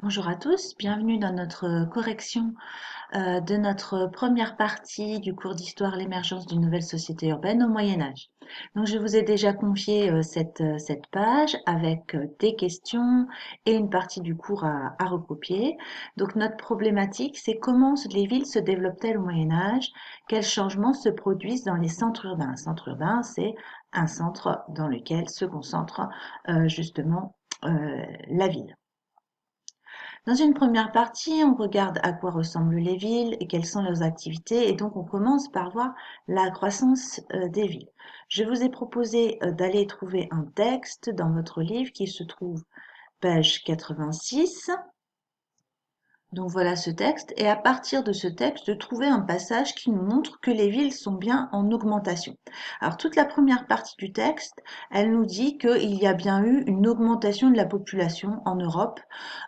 Bonjour à tous, bienvenue dans notre correction de notre première partie du cours d'histoire l'émergence d'une nouvelle société urbaine au Moyen Âge. Donc je vous ai déjà confié cette page avec des questions et une partie du cours à recopier. Donc notre problématique, c'est comment les villes se développent-elles au Moyen Âge, quels changements se produisent dans les centres urbains. Un centre urbain, c'est un centre dans lequel se concentre justement la ville. Dans une première partie, on regarde à quoi ressemblent les villes et quelles sont leurs activités, et donc on commence par voir la croissance des villes. Je vous ai proposé d'aller trouver un texte dans votre livre qui se trouve page 86. Donc voilà ce texte, et à partir de ce texte, de trouver un passage qui nous montre que les villes sont bien en augmentation. Alors toute la première partie du texte, elle nous dit qu'il y a bien eu une augmentation de la population en Europe.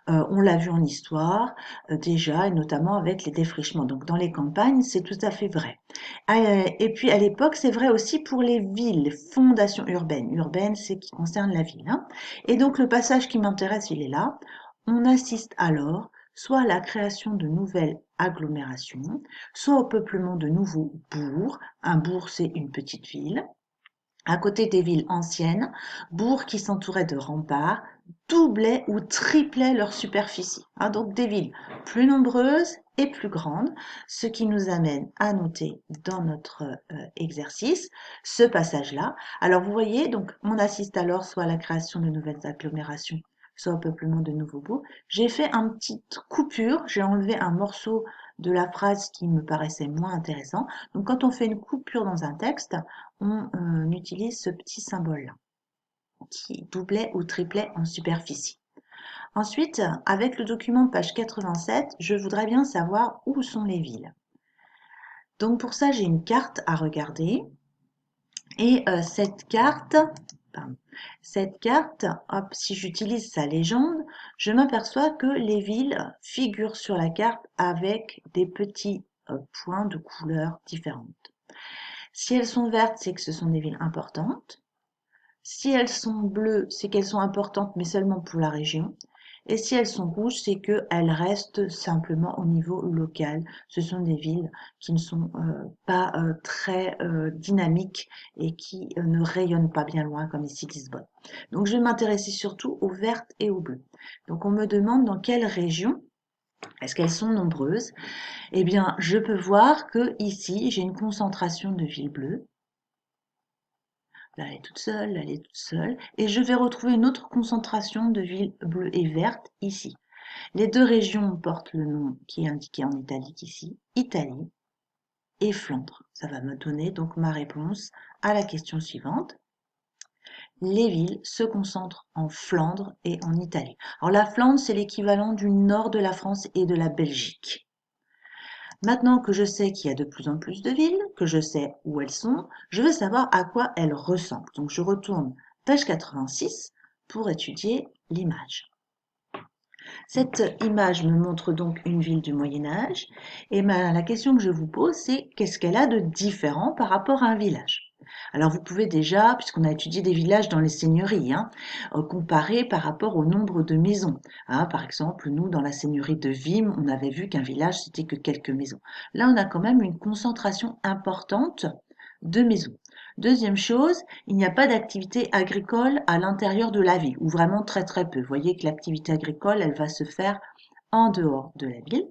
On l'a vu en histoire déjà, et notamment avec les défrichements. Donc dans les campagnes, c'est tout à fait vrai. Et puis à l'époque, c'est vrai aussi pour les villes, les fondations urbaines. Urbaine, c'est qui concerne la ville, hein. Et donc le passage qui m'intéresse, il est là. On assiste alors soit à la création de nouvelles agglomérations, soit au peuplement de nouveaux bourgs. Un bourg, c'est une petite ville. À côté des villes anciennes, bourgs qui s'entouraient de remparts doublaient ou triplaient leur superficie. Hein, donc des villes plus nombreuses et plus grandes, ce qui nous amène à noter dans notre exercice ce passage-là. Alors vous voyez, donc on assiste alors soit à la création de nouvelles agglomérations, soit au peuplement de nouveaux bourgs. J'ai fait une petite coupure, j'ai enlevé un morceau de la phrase qui me paraissait moins intéressant. Donc quand on fait une coupure dans un texte, on utilise ce petit symbole-là, qui doublait ou triplait en superficie. Ensuite, avec le document page 87, je voudrais bien savoir où sont les villes. Donc pour ça, j'ai une carte à regarder. Et cette carte, hop, si j'utilise sa légende, je m'aperçois que les villes figurent sur la carte avec des petits points de couleurs différentes. Si elles sont vertes, c'est que ce sont des villes importantes. Si elles sont bleues, c'est qu'elles sont importantes, mais seulement pour la région. Et si elles sont rouges, c'est qu'elles restent simplement au niveau local. Ce sont des villes qui ne sont pas très dynamiques et qui ne rayonnent pas bien loin, comme ici Lisbonne. Donc je vais m'intéresser surtout aux vertes et aux bleues. Donc on me demande dans quelle région est-ce qu'elles sont nombreuses. Eh bien, je peux voir que ici, j'ai une concentration de villes bleues. Là, elle est toute seule, là, elle est toute seule. Et je vais retrouver une autre concentration de villes bleues et vertes ici. Les deux régions portent le nom qui est indiqué en italique ici, Italie et Flandre. Ça va me donner donc ma réponse à la question suivante. Les villes se concentrent en Flandre et en Italie. Alors la Flandre, c'est l'équivalent du nord de la France et de la Belgique. Maintenant que je sais qu'il y a de plus en plus de villes, que je sais où elles sont, je veux savoir à quoi elles ressemblent. Donc je retourne page 86 pour étudier l'image. Cette image me montre donc une ville du Moyen Âge et la question que je vous pose, c'est qu'est-ce qu'elle a de différent par rapport à un village? Alors vous pouvez déjà, puisqu'on a étudié des villages dans les seigneuries, comparer par rapport au nombre de maisons. Par exemple, nous, dans la seigneurie de Vimy, on avait vu qu'un village, c'était que quelques maisons. Là, on a quand même une concentration importante de maisons. Deuxième chose, il n'y a pas d'activité agricole à l'intérieur de la ville, ou vraiment très très peu. Vous voyez que l'activité agricole, elle va se faire en dehors de la ville.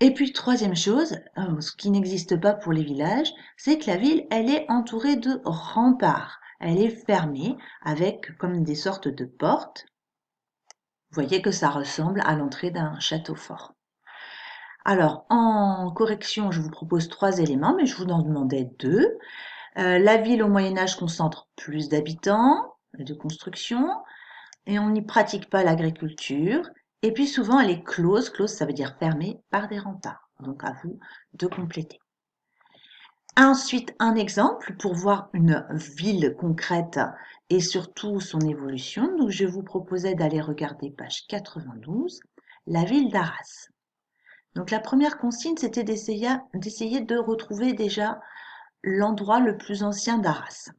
Et puis, troisième chose, ce qui n'existe pas pour les villages, c'est que la ville, elle est entourée de remparts. Elle est fermée avec comme des sortes de portes. Vous voyez que ça ressemble à l'entrée d'un château fort. Alors, en correction, je vous propose 3 éléments, mais je vous en demandais 2. La ville au Moyen Âge concentre plus d'habitants, de construction, et on n'y pratique pas l'agriculture. Et puis souvent, elle est close. Close, ça veut dire fermée par des remparts. Donc à vous de compléter. Ensuite, un exemple pour voir une ville concrète et surtout son évolution. Donc je vous proposais d'aller regarder page 92, la ville d'Arras. Donc la première consigne, c'était d'essayer de retrouver déjà l'endroit le plus ancien d'Arras.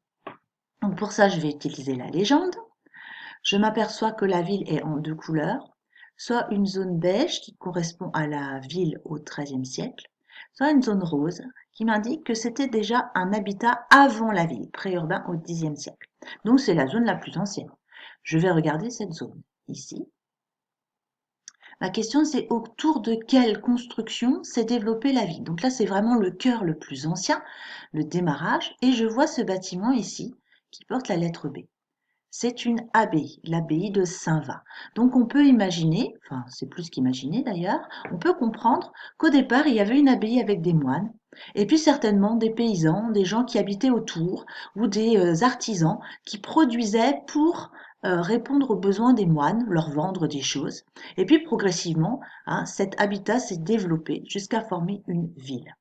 Donc pour ça, je vais utiliser la légende. Je m'aperçois que la ville est en 2 couleurs. soit une zone beige qui correspond à la ville au XIIIe siècle, soit une zone rose qui m'indique que c'était déjà un habitat avant la ville, préurbain au Xe siècle. Donc c'est la zone la plus ancienne. Je vais regarder cette zone ici. Ma question, c'est autour de quelle construction s'est développée la ville. Donc là, c'est vraiment le cœur le plus ancien, le démarrage, et je vois ce bâtiment ici qui porte la lettre B. C'est une abbaye, l'abbaye de Saint-Va. Donc on peut imaginer, enfin c'est plus qu'imaginer d'ailleurs, on peut comprendre qu'au départ il y avait une abbaye avec des moines, et puis certainement des paysans, des gens qui habitaient autour, ou des artisans qui produisaient pour répondre aux besoins des moines, leur vendre des choses. Et puis progressivement, hein, cet habitat s'est développé jusqu'à former une ville.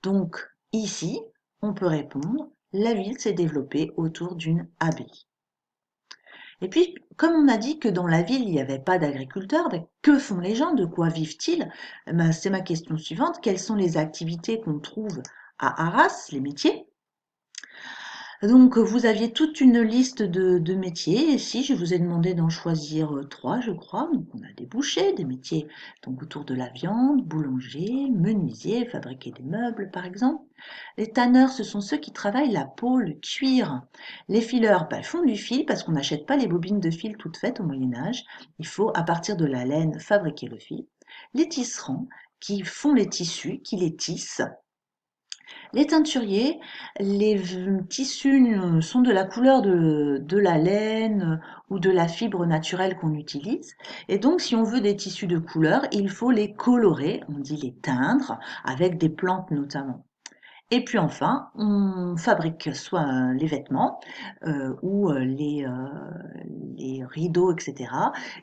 Donc ici, on peut répondre, la ville s'est développée autour d'une abbaye. Et puis, comme on a dit que dans la ville, il n'y avait pas d'agriculteurs, ben, que font les gens? De quoi vivent-ils? Ben, c'est ma question suivante. Quelles sont les activités qu'on trouve à Arras, les métiers? Donc, vous aviez toute une liste de métiers. Ici, je vous ai demandé d'en choisir trois, je crois. Donc, on a des bouchers, des métiers donc autour de la viande, boulanger, menuisier, fabriquer des meubles, par exemple. Les tanneurs, ce sont ceux qui travaillent la peau, le cuir. Les fileurs, ben, font du fil parce qu'on n'achète pas les bobines de fil toutes faites au Moyen Âge. Il faut, à partir de la laine, fabriquer le fil. Les tisserands, qui font les tissus, qui les tissent. Les teinturiers, les tissus sont de la couleur de la laine ou de la fibre naturelle qu'on utilise. Et donc, si on veut des tissus de couleur, il faut les colorer, on dit les teindre, avec des plantes notamment. Et puis enfin, on fabrique soit les vêtements ou les rideaux, etc.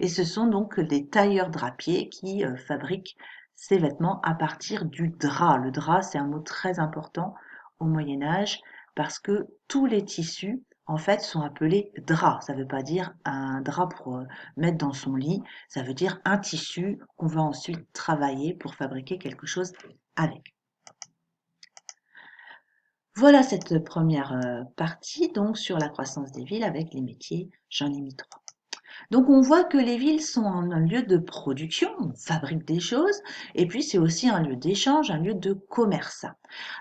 Et ce sont donc des tailleurs drapiers qui fabriquent ces vêtements à partir du drap. Le drap, c'est un mot très important au Moyen Âge parce que tous les tissus, en fait, sont appelés draps. Ça ne veut pas dire un drap pour mettre dans son lit, ça veut dire un tissu qu'on va ensuite travailler pour fabriquer quelque chose avec. Voilà cette première partie donc sur la croissance des villes avec les métiers. J'en ai mis trois. Donc on voit que les villes sont un lieu de production, on fabrique des choses, et puis c'est aussi un lieu d'échange, un lieu de commerce.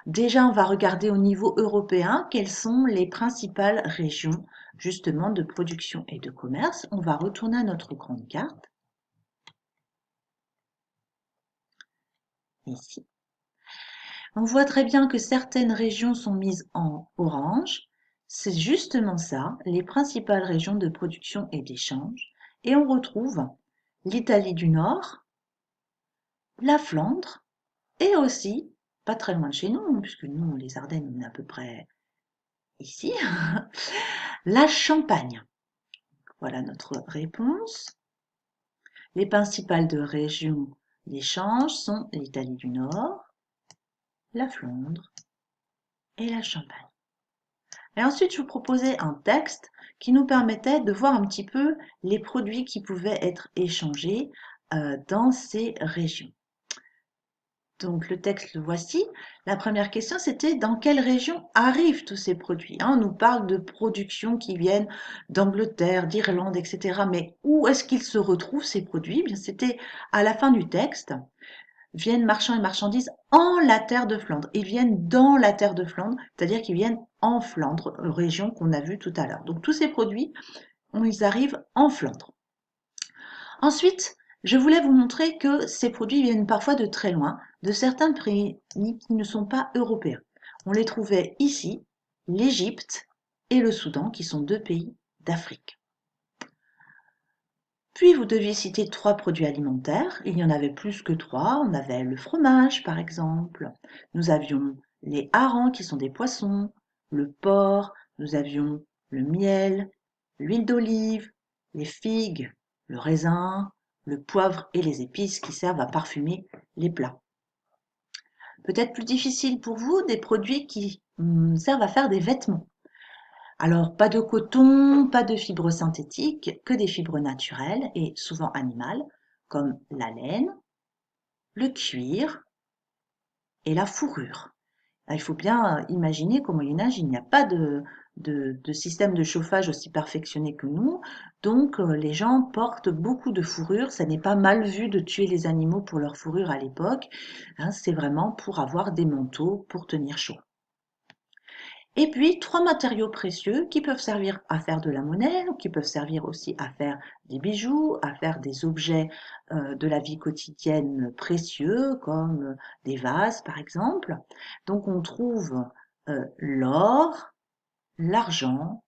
Déjà, on va regarder au niveau européen quelles sont les principales régions justement de production et de commerce. On va retourner à notre grande carte, ici. On voit très bien que certaines régions sont mises en orange. C'est justement ça, les principales régions de production et d'échange. Et on retrouve l'Italie du Nord, la Flandre et aussi, pas très loin de chez nous, puisque nous, les Ardennes, on est à peu près ici, la Champagne. Voilà notre réponse. Les principales régions d'échange sont l'Italie du Nord, la Flandre et la Champagne. Et ensuite, je vous proposais un texte qui nous permettait de voir un petit peu les produits qui pouvaient être échangés dans ces régions. Donc le texte, le voici. La première question, c'était dans quelle région arrivent tous ces produits? On nous parle de productions qui viennent d'Angleterre, d'Irlande, etc. Mais où est-ce qu'ils se retrouvent ces produits? Bien, c'était à la fin du texte. Viennent marchands et marchandises en la terre de Flandre. Ils viennent dans la terre de Flandre, c'est-à-dire qu'ils viennent en Flandre, région qu'on a vue tout à l'heure. Donc tous ces produits, ils arrivent en Flandre. Ensuite, je voulais vous montrer que ces produits viennent parfois de très loin, de certains pays qui ne sont pas européens. On les trouvait ici, l'Égypte et le Soudan, qui sont deux pays d'Afrique. Puis vous deviez citer trois produits alimentaires. Il y en avait plus que trois. On avait le fromage, par exemple. Nous avions les harengs, qui sont des poissons, le porc, nous avions le miel, l'huile d'olive, les figues, le raisin, le poivre et les épices qui servent à parfumer les plats. Peut-être plus difficile pour vous, des produits qui servent à faire des vêtements. Alors, pas de coton, pas de fibres synthétiques, que des fibres naturelles et souvent animales, comme la laine, le cuir et la fourrure. Il faut bien imaginer qu'au Moyen Âge, il n'y a pas de systèmes de chauffage aussi perfectionnés que nous. Donc, les gens portent beaucoup de fourrure. Ça n'est pas mal vu de tuer les animaux pour leur fourrure à l'époque. Hein, c'est vraiment pour avoir des manteaux pour tenir chaud. Et puis, trois matériaux précieux qui peuvent servir à faire de la monnaie, ou qui peuvent servir aussi à faire des bijoux, à faire des objets de la vie quotidienne précieux, comme des vases par exemple. Donc, on trouve l'or, l'argent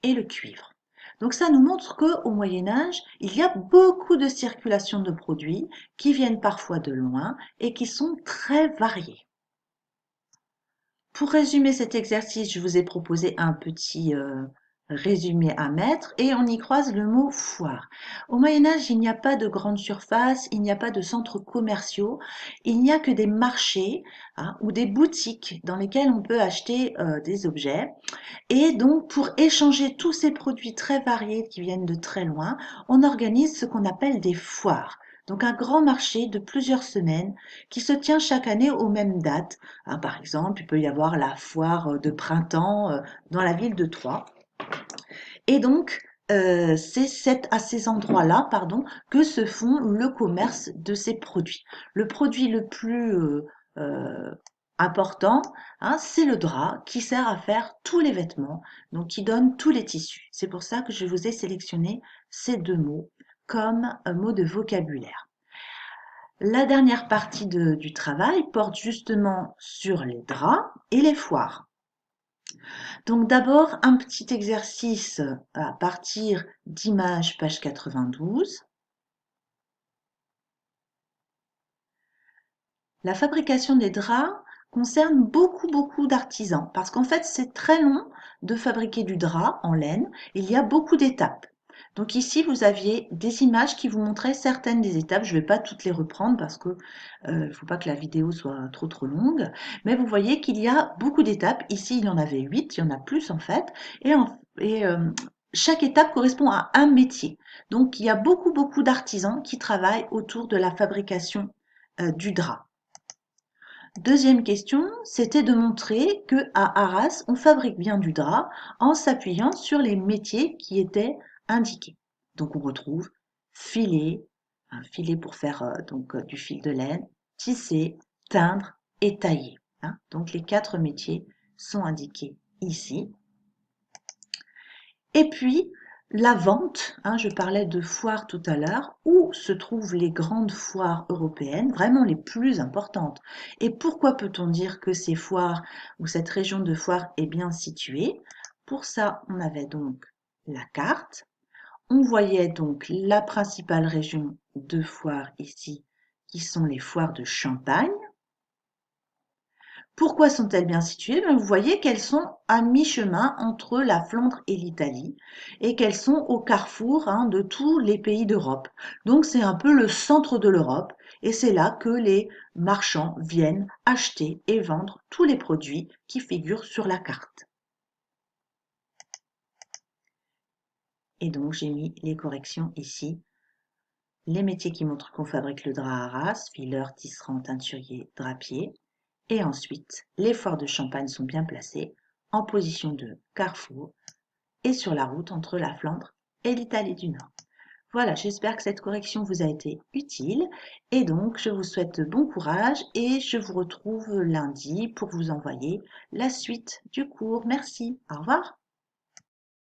et le cuivre. Donc ça nous montre qu'au Moyen Âge, il y a beaucoup de circulation de produits qui viennent parfois de loin et qui sont très variés. Pour résumer cet exercice, je vous ai proposé un petit résumé à mettre et on y croise le mot foire. Au Moyen Âge, il n'y a pas de grandes surfaces, il n'y a pas de centres commerciaux, il n'y a que des marchés, hein, ou des boutiques dans lesquelles on peut acheter des objets. Et donc, pour échanger tous ces produits très variés qui viennent de très loin, on organise ce qu'on appelle des foires. Donc, un grand marché de plusieurs semaines qui se tient chaque année aux mêmes dates. Hein, par exemple, il peut y avoir la foire de printemps dans la ville de Troyes. Et donc, c'est à ces endroits-là, pardon, que se font le commerce de ces produits. Le produit le plus euh, important, hein, c'est le drap qui sert à faire tous les vêtements, donc qui donne tous les tissus. C'est pour ça que je vous ai sélectionné ces deux mots comme mots de vocabulaire. La dernière partie du travail porte justement sur les draps et les foires. Donc d'abord, un petit exercice à partir d'images, page 92. La fabrication des draps concerne beaucoup d'artisans parce qu'en fait, c'est très long de fabriquer du drap en laine. Il y a beaucoup d'étapes. Donc ici, vous aviez des images qui vous montraient certaines des étapes. Je ne vais pas toutes les reprendre parce que il ne faut pas que la vidéo soit trop longue. Mais vous voyez qu'il y a beaucoup d'étapes. Ici, il y en avait 8, il y en a plus en fait. Et chaque étape correspond à un métier. Donc il y a beaucoup d'artisans qui travaillent autour de la fabrication du drap. Deuxième question, c'était de montrer que à Arras, on fabrique bien du drap en s'appuyant sur les métiers qui étaient indiqués. Donc on retrouve filet, un filet pour faire du fil de laine, tisser, teindre et tailler. Hein. Donc les 4 métiers sont indiqués ici. Et puis, la vente, hein, je parlais de foires tout à l'heure, où se trouvent les grandes foires européennes, vraiment les plus importantes. Et pourquoi peut-on dire que ces foires ou cette région de foires est bien située? Pour ça, on avait donc la carte. On voyait donc la principale région de foires ici, qui sont les foires de Champagne. Pourquoi sont-elles bien situées? Vous voyez qu'elles sont à mi-chemin entre la Flandre et l'Italie et qu'elles sont au carrefour de tous les pays d'Europe. Donc c'est un peu le centre de l'Europe et c'est là que les marchands viennent acheter et vendre tous les produits qui figurent sur la carte. Et donc j'ai mis les corrections ici. Les métiers qui montrent qu'on fabrique le drap à Arras, fileur, tisserand, teinturier, drapier. Et ensuite, les foires de Champagne sont bien placées, en position de carrefour et sur la route entre la Flandre et l'Italie du Nord. Voilà, j'espère que cette correction vous a été utile et donc je vous souhaite bon courage et je vous retrouve lundi pour vous envoyer la suite du cours. Merci, au revoir.